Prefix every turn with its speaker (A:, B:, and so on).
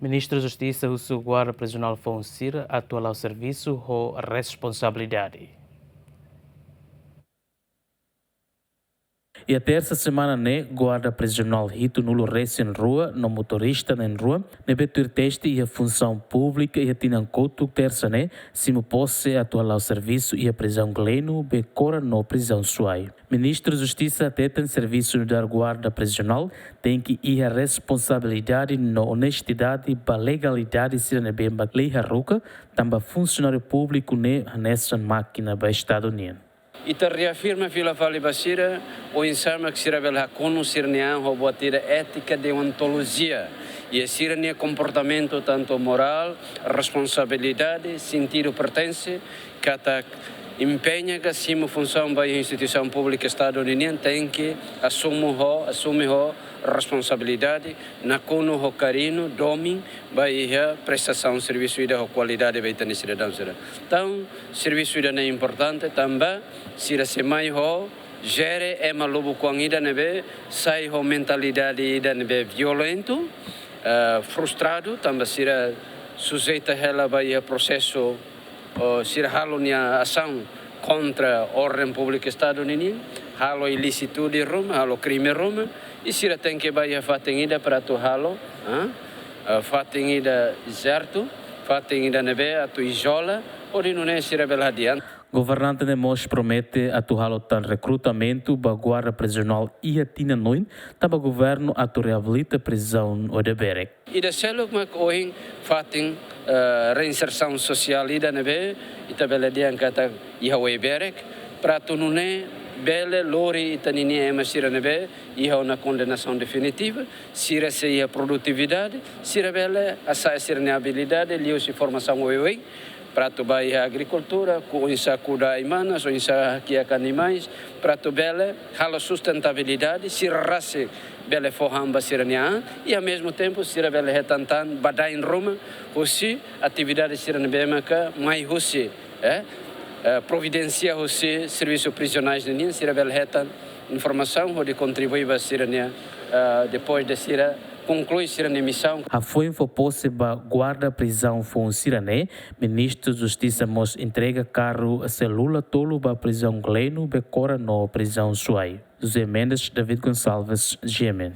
A: Ministro da Justiça, o Guarda Prisional Fonsira, atua ao serviço ou responsabilidade. E a terça semana, né, guarda prisional Rito nulo recém rua, no motorista na rua, ne betur teste e a função pública e a tinancoto terça, né, se me posse atuar ao serviço e a prisão gleno, becora no prisão suai. Ministro da Justiça até tem serviço da guarda prisional, tem que ir a responsabilidade na honestidade para legalidade se na bemba lei haruka, também funcionário público né nessa máquina para Estados Unidos.
B: Ita reafirma fila vale basira o insama que sira bela kono sirnia ho buatira ética deontologia e sirnia comportamento tanto moral, responsabilidade, sentido pertence, kata empenha que sima função da instituição pública estadunidense tem que assumir responsabilidade na kono ho carino domin vai a prestação de serviço e da qualidade vai ter cidadão. Então serviço é importante também se a semai ho gere é maluco com ida nebe sai ho mentalidade ida nebe violento frustrado também se sujeita ela vai a processo se halo nia ação contra a ordem pública estadunidense, halo ilícito de Roma, halo crime Roma, e se tem que vai a fatingida para tu halo, fatingida certo, fatingida nebe a tu isola, ou não é se rebela adiante.
A: Governante de Mos promete atuar tan recrutamento para guarda prisional e a tina noin, taba governo atu reabilita prisão o de Berek.
B: E da selo mak oing fating reinserção social ida nebe ita bela dia kata ihawe Berek para tu nune bele lori itanini ema sira nebe iha na condenação definitiva sira se a produtividade sira bele asa sira ne habilidade liu se formação oioi para tu bai a agricultura com insa cuda imanas ou insa que animais para tu bele hala sustentabilidade sira race bele forramba sirania e ao mesmo tempo sira bele retantan badai em Roma hoje atividade sira nebe maka mai hoje providencia hoje serviço prisionais de ninho sira bele retan informação onde contribui para sirania depois de sira conclui sira missão.
A: A foi possível guarda prisão Fonsirané, ministro da Justiça mos entrega carro celula tolo para prisão gleno becora no prisão suai. José Mendes, David Gonçalves, GMN.